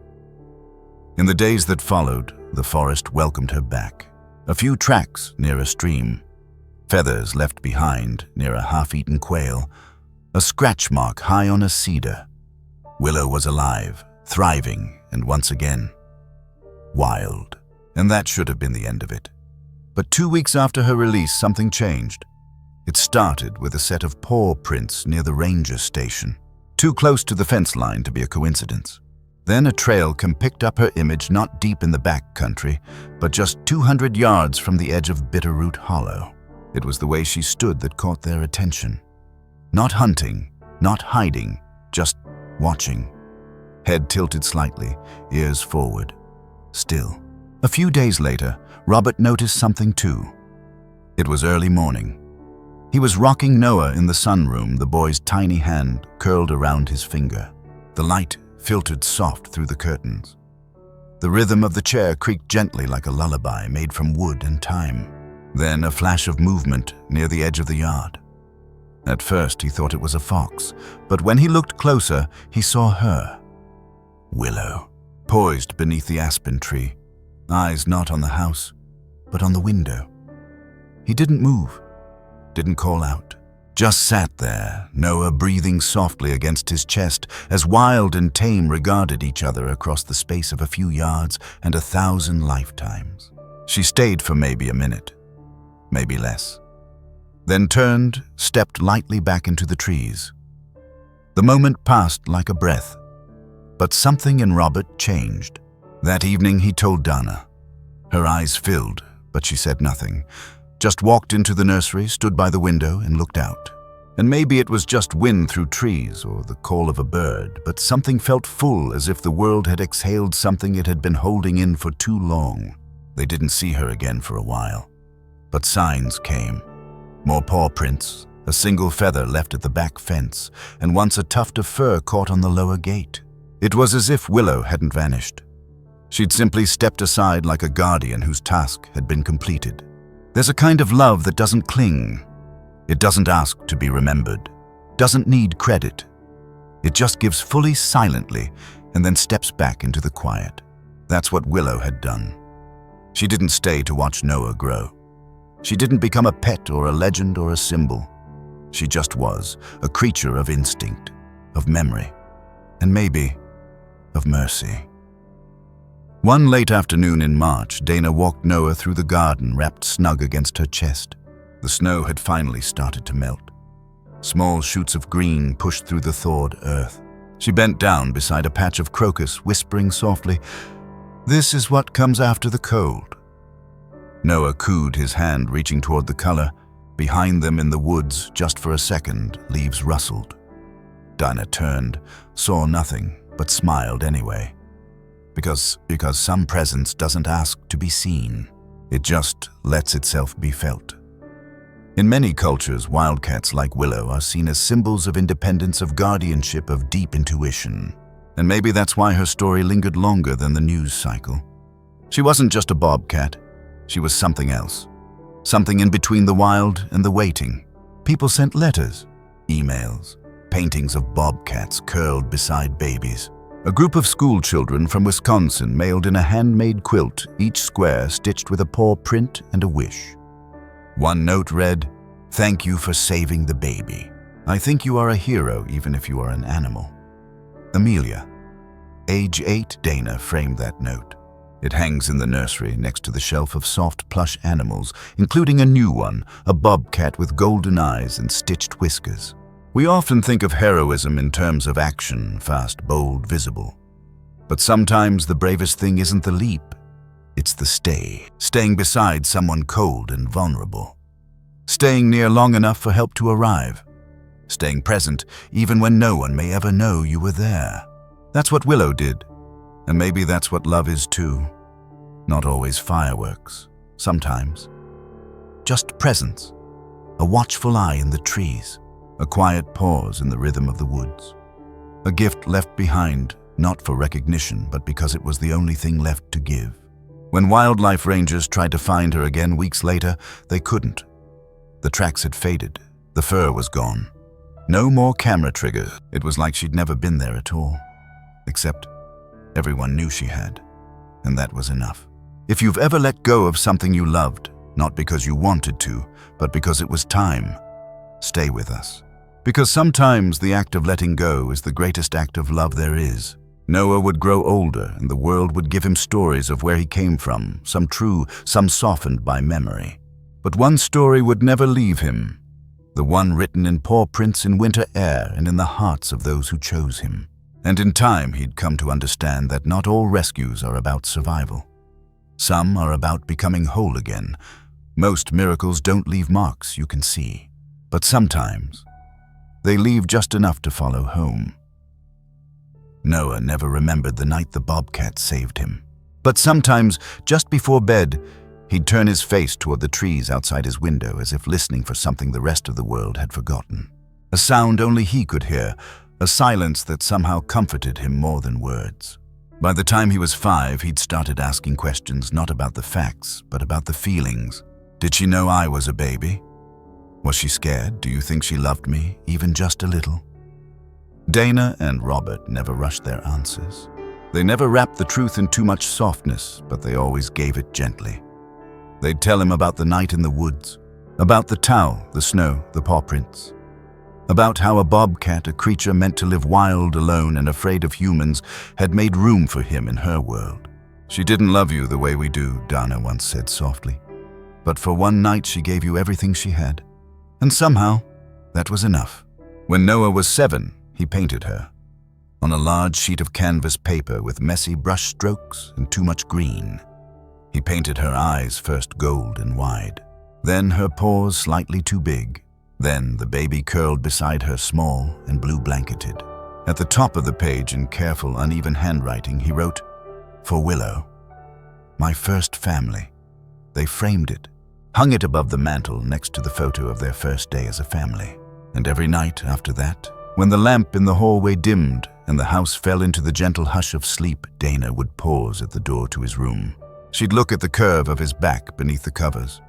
In the days that followed, the forest welcomed her back. A few tracks near a stream, feathers left behind near a half-eaten quail, a scratch mark high on a cedar. Willow was alive, thriving, and once again, wild. And that should have been the end of it. But 2 weeks after her release, something changed. It started with a set of paw prints near the ranger station, too close to the fence line to be a coincidence. Then a trail picked up her image not deep in the back country, but just 200 yards from the edge of Bitterroot Hollow. It was the way she stood that caught their attention. Not hunting, not hiding, just watching. Head tilted slightly, ears forward. Still. A few days later, Robert noticed something too. It was early morning. He was rocking Noah in the sunroom, the boy's tiny hand curled around his finger. The light filtered soft through the curtains. The rhythm of the chair creaked gently like a lullaby made from wood and time. Then a flash of movement near the edge of the yard. At first he thought it was a fox, but when he looked closer, he saw her. Willow, poised beneath the aspen tree, eyes not on the house, but on the window. He didn't move, didn't call out, just sat there, Noah breathing softly against his chest as wild and tame regarded each other across the space of a few yards and 1,000 lifetimes. She stayed for maybe a minute, maybe less, then turned, stepped lightly back into the trees. The moment passed like a breath, but something in Robert changed. That evening he told Dana. Her eyes filled, but she said nothing. Just walked into the nursery, stood by the window, and looked out. And maybe it was just wind through trees or the call of a bird, but something felt full, as if the world had exhaled something it had been holding in for too long. They didn't see her again for a while. But signs came. More paw prints, a single feather left at the back fence, and once a tuft of fur caught on the lower gate. It was as if Willow hadn't vanished. She'd simply stepped aside like a guardian whose task had been completed. There's a kind of love that doesn't cling. It doesn't ask to be remembered, doesn't need credit. It just gives fully silently and then steps back into the quiet. That's what Willow had done. She didn't stay to watch Noah grow. She didn't become a pet or a legend or a symbol. She just was, a creature of instinct, of memory, and maybe of mercy. One late afternoon in March, Dana walked Noah through the garden, wrapped snug against her chest. The snow had finally started to melt. Small shoots of green pushed through the thawed earth. She bent down beside a patch of crocus, whispering softly, "This is what comes after the cold." Noah cooed, his hand reaching toward the color. Behind them in the woods, just for a second, leaves rustled. Dinah turned, saw nothing, but smiled anyway. Because some presence doesn't ask to be seen. It just lets itself be felt. In many cultures, wildcats like Willow are seen as symbols of independence, of guardianship, of deep intuition. And maybe that's why her story lingered longer than the news cycle. She wasn't just a bobcat. She was something else. Something in between the wild and the waiting. People sent letters, emails, paintings of bobcats curled beside babies. A group of school children from Wisconsin mailed in a handmade quilt, each square stitched with a paw print and a wish. One note read, "Thank you for saving the baby. I think you are a hero even if you are an animal." Amelia. Age 8, Dana framed that note. It hangs in the nursery next to the shelf of soft plush animals, including a new one, a bobcat with golden eyes and stitched whiskers. We often think of heroism in terms of action, fast, bold, visible. But sometimes the bravest thing isn't the leap, it's the stay. Staying beside someone cold and vulnerable. Staying near long enough for help to arrive. Staying present even when no one may ever know you were there. That's what Willow did. And maybe that's what love is too. Not always fireworks. Sometimes. Just presence. A watchful eye in the trees. A quiet pause in the rhythm of the woods. A gift left behind, not for recognition, but because it was the only thing left to give. When wildlife rangers tried to find her again weeks later, they couldn't. The tracks had faded. The fur was gone. No more camera triggers. It was like she'd never been there at all. Except everyone knew she had. And that was enough. If you've ever let go of something you loved, not because you wanted to, but because it was time, stay with us. Because sometimes the act of letting go is the greatest act of love there is. Noah would grow older, and the world would give him stories of where he came from, some true, some softened by memory. But one story would never leave him, the one written in paw prints in winter air and in the hearts of those who chose him. And in time he'd come to understand that not all rescues are about survival. Some are about becoming whole again. Most miracles don't leave marks you can see, but sometimes they leave just enough to follow home. Noah never remembered the night the bobcat saved him. But sometimes, just before bed, he'd turn his face toward the trees outside his window as if listening for something the rest of the world had forgotten. A sound only he could hear, a silence that somehow comforted him more than words. By the time he was 5, he'd started asking questions not about the facts, but about the feelings. Did she know I was a baby? Was she scared? Do you think she loved me, even just a little? Dana and Robert never rushed their answers. They never wrapped the truth in too much softness, but they always gave it gently. They'd tell him about the night in the woods, about the towel, the snow, the paw prints, about how a bobcat, a creature meant to live wild, alone, and afraid of humans, had made room for him in her world. She didn't love you the way we do, Dana once said softly. But for one night she gave you everything she had. And somehow, that was enough. When Noah was 7, he painted her. On a large sheet of canvas paper with messy brush strokes and too much green. He painted her eyes first gold and wide, then her paws slightly too big, then the baby curled beside her small and blue blanketed. At the top of the page in careful, uneven handwriting, he wrote, "For Willow, my first family." They framed it, hung it above the mantel next to the photo of their first day as a family. And every night after that, when the lamp in the hallway dimmed and the house fell into the gentle hush of sleep, Dana would pause at the door to his room. She'd look at the curve of his back beneath the covers,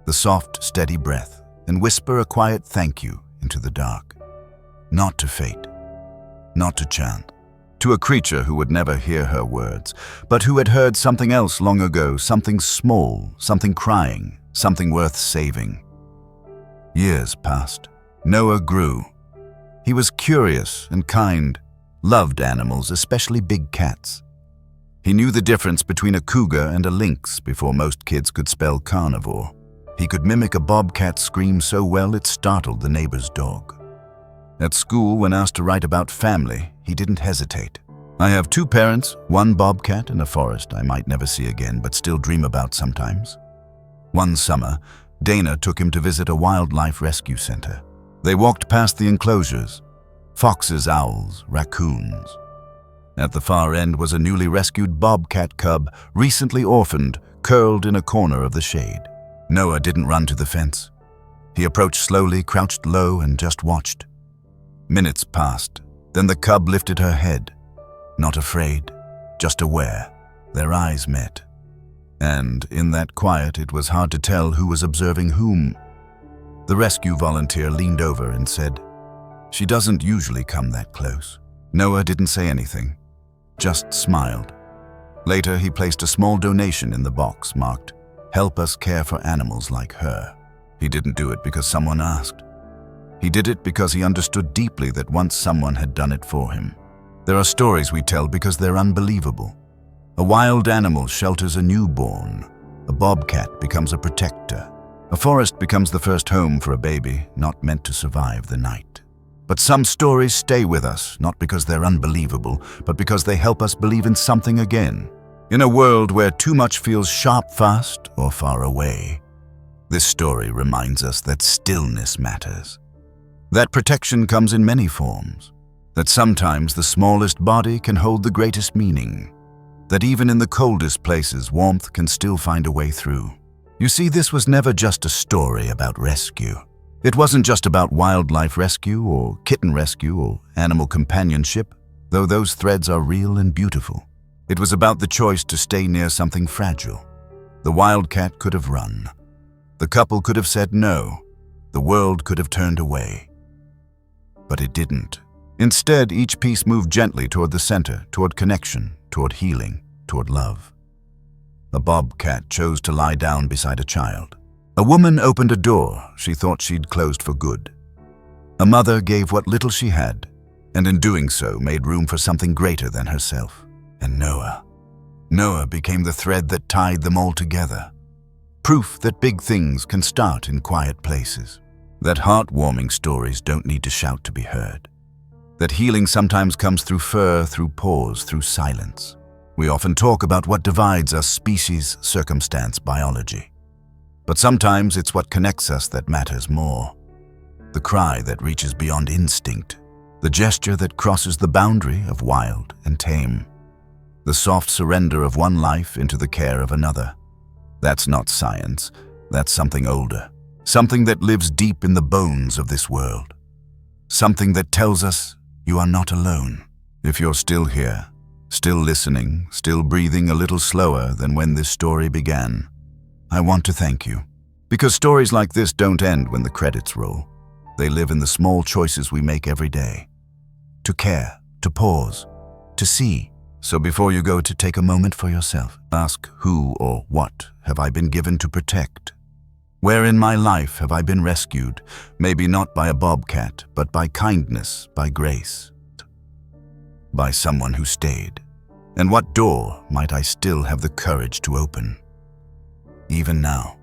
the soft, steady breath, and whisper a quiet thank you into the dark. Not to fate, not to chance, to a creature who would never hear her words, but who had heard something else long ago, something small, something crying, something worth saving. Years passed. Noah grew. He was curious and kind, loved animals, especially big cats. He knew the difference between a cougar and a lynx before most kids could spell carnivore. He could mimic a bobcat scream so well it startled the neighbor's dog. At school, when asked to write about family, he didn't hesitate. I have 2 parents, one bobcat in a forest I might never see again but still dream about sometimes. One summer, Dana took him to visit a wildlife rescue center. They walked past the enclosures, foxes, owls, raccoons. At the far end was a newly rescued bobcat cub, recently orphaned, curled in a corner of the shade. Noah didn't run to the fence. He approached slowly, crouched low, and just watched. Minutes passed. Then the cub lifted her head. Not afraid, just aware. Their eyes met. And in that quiet, it was hard to tell who was observing whom. The rescue volunteer leaned over and said, "She doesn't usually come that close." Noah didn't say anything, just smiled. Later, he placed a small donation in the box marked, "Help us care for animals like her." He didn't do it because someone asked. He did it because he understood deeply that once someone had done it for him. There are stories we tell because they're unbelievable. A wild animal shelters a newborn. A bobcat becomes a protector. A forest becomes the first home for a baby not meant to survive the night. But some stories stay with us, not because they're unbelievable, but because they help us believe in something again. In a world where too much feels sharp, fast, or far away, this story reminds us that stillness matters. That protection comes in many forms. That sometimes the smallest body can hold the greatest meaning. That even in the coldest places, warmth can still find a way through. You see, this was never just a story about rescue. It wasn't just about wildlife rescue or kitten rescue or animal companionship, though those threads are real and beautiful. It was about the choice to stay near something fragile. The wildcat could have run. The couple could have said no. The world could have turned away. But it didn't. Instead, each piece moved gently toward the center, toward connection, toward healing, toward love. A bobcat chose to lie down beside a child. A woman opened a door she thought she'd closed for good. A mother gave what little she had, and in doing so made room for something greater than herself. And Noah became the thread that tied them all together. Proof that big things can start in quiet places. That heartwarming stories don't need to shout to be heard. That healing sometimes comes through fur, through pause, through silence. We often talk about what divides us: species, circumstance, biology. But sometimes it's what connects us that matters more. The cry that reaches beyond instinct. The gesture that crosses the boundary of wild and tame. The soft surrender of one life into the care of another. That's not science. That's something older. Something that lives deep in the bones of this world. Something that tells us you are not alone. If you're still here, still listening, still breathing a little slower than when this story began, I want to thank you. Because stories like this don't end when the credits roll. They live in the small choices we make every day. To care, to pause, to see. So before you go, to take a moment for yourself. Ask, who or what have I been given to protect? Where in my life have I been rescued? Maybe not by a bobcat, but by kindness, by grace. By someone who stayed. And what door might I still have the courage to open? Even now.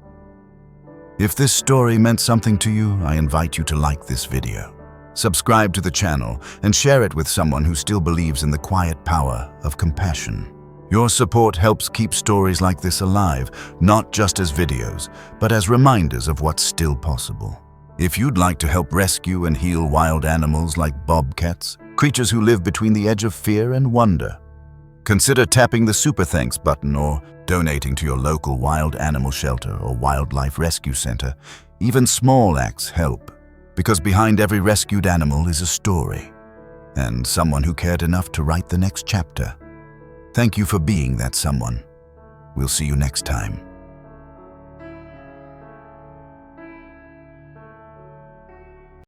If this story meant something to you, I invite you to like this video, subscribe to the channel, and share it with someone who still believes in the quiet power of compassion. Your support helps keep stories like this alive, not just as videos, but as reminders of what's still possible. If you'd like to help rescue and heal wild animals like bobcats, creatures who live between the edge of fear and wonder, consider tapping the Super Thanks button or donating to your local wild animal shelter or wildlife rescue center. Even small acts help, because behind every rescued animal is a story, and someone who cared enough to write the next chapter. Thank you for being that someone. We'll see you next time.